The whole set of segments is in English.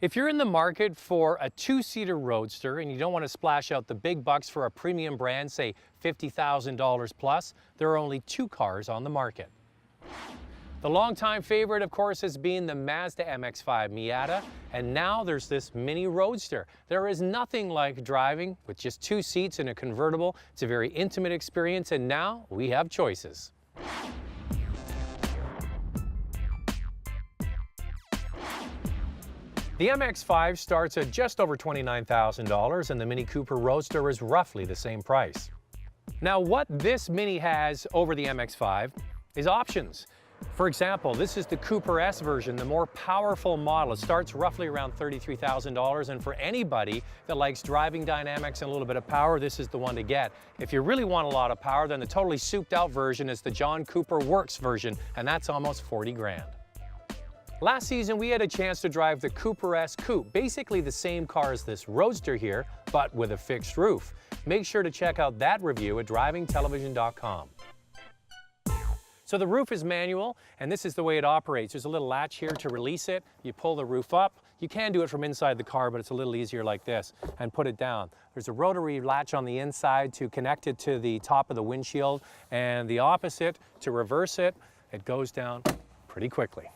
If you're in the market for a two-seater roadster and you don't want to splash out the big bucks for a premium brand, say $50,000 plus, there are only two cars on the market. The longtime favorite, of course, has been the Mazda MX-5 Miata, and now there's this mini roadster. There is nothing like driving with just two seats in a convertible. It's a very intimate experience, and now we have choices. The MX-5 starts at just over $29,000, and the Mini Cooper Roadster is roughly the same price. Now, what this Mini has over the MX-5 is options. For example, this is the Cooper S version, the more powerful model. It starts roughly around $33,000, and for anybody that likes driving dynamics and a little bit of power, this is the one to get. If you really want a lot of power, then the totally souped out version is the John Cooper Works version, and that's almost 40 grand. Last season, we had a chance to drive the Cooper S Coupe, basically the same car as this Roadster here, but with a fixed roof. Make sure to check out that review at drivingtelevision.com. So the roof is manual, and this is the way it operates. There's a little latch here to release it. You pull the roof up. You can do it from inside the car, but it's a little easier like this, and put it down. There's a rotary latch on the inside to connect it to the top of the windshield, and the opposite to reverse it. It goes down pretty quickly.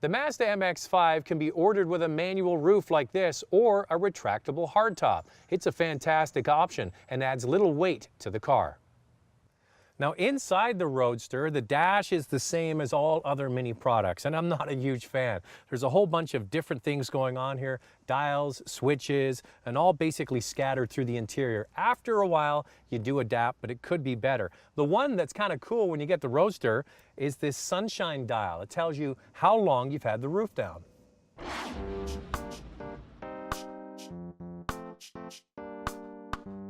The Mazda MX-5 can be ordered with a manual roof like this or a retractable hardtop. It's a fantastic option and adds little weight to the car. Now, inside the Roadster, the dash is the same as all other Mini products, and I'm not a huge fan. There's a whole bunch of different things going on here, dials, switches, and all basically scattered through the interior. After a while, you do adapt, but it could be better. The one that's kind of cool when you get the Roadster is this sunshine dial. It tells you how long you've had the roof down.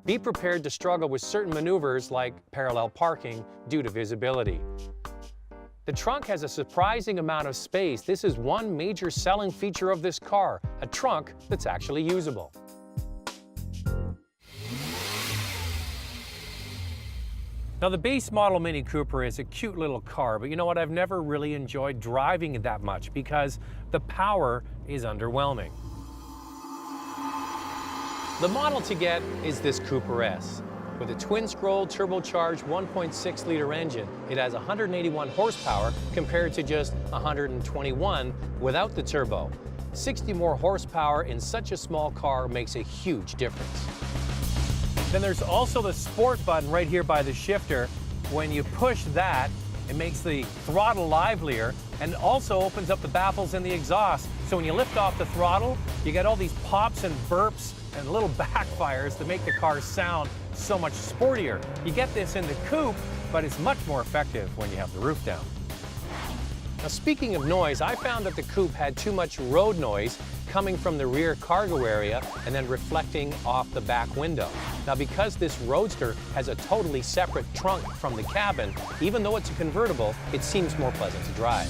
Be prepared to struggle with certain maneuvers like parallel parking due to visibility. The trunk has a surprising amount of space. This is one major selling feature of this car, a trunk that's actually usable. Now, the base model Mini Cooper is a cute little car, but you know what? I've never really enjoyed driving it that much because the power is underwhelming. The model to get is this Cooper S. With a twin-scroll turbocharged 1.6-liter engine, it has 181 horsepower compared to just 121 without the turbo. 60 more horsepower in such a small car makes a huge difference. Then there's also the Sport button right here by the shifter. When you push that, it makes the throttle livelier and also opens up the baffles and the exhaust. So when you lift off the throttle, you get all these pops and burps and little backfires that make the car sound so much sportier. You get this in the coupe, but it's much more effective when you have the roof down. Now, speaking of noise, I found that the coupe had too much road noise coming from the rear cargo area and then reflecting off the back window. Now, because this Roadster has a totally separate trunk from the cabin, even though it's a convertible, it seems more pleasant to drive.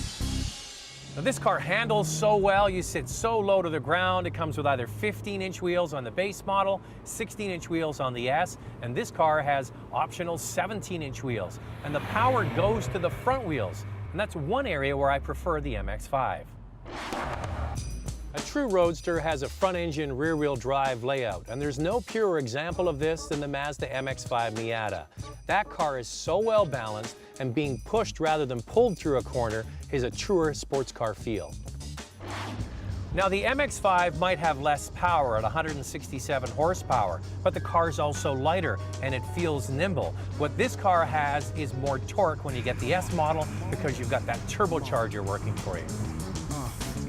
Now, this car handles so well. You sit so low to the ground. It comes with either 15-inch wheels on the base model, 16-inch wheels on the S, and this car has optional 17-inch wheels. And the power goes to the front wheels, and that's one area where I prefer the MX-5. A true Roadster has a front-engine, rear-wheel drive layout, and there's no purer example of this than the Mazda MX-5 Miata. That car is so well balanced, and being pushed rather than pulled through a corner is a truer sports car feel. Now, the MX-5 might have less power at 167 horsepower, but the car's also lighter and it feels nimble. What this car has is more torque when you get the S model because you've got that turbocharger working for you.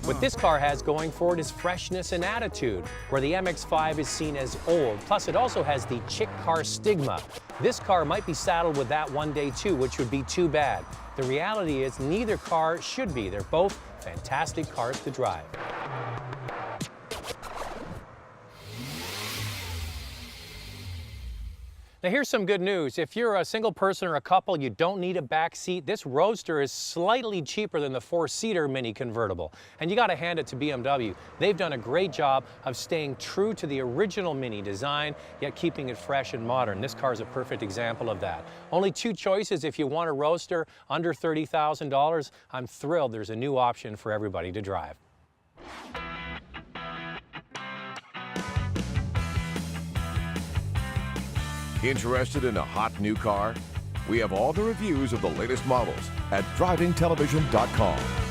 What this car has going for it is freshness and attitude, where the MX-5 is seen as old. Plus, it also has the chick car stigma. This car might be saddled with that one day too, which would be too bad. The reality is neither car should be. They're both fantastic cars to drive. Now, here's some good news. If you're a single person or a couple, you don't need a back seat. This Roadster is slightly cheaper than the four-seater Mini convertible. And you got to hand it to BMW. They've done a great job of staying true to the original Mini design, yet keeping it fresh and modern. This car is a perfect example of that. Only two choices if you want a Roadster under $30,000. I'm thrilled there's a new option for everybody to drive. Interested in a hot new car? We have all the reviews of the latest models at drivingtelevision.com.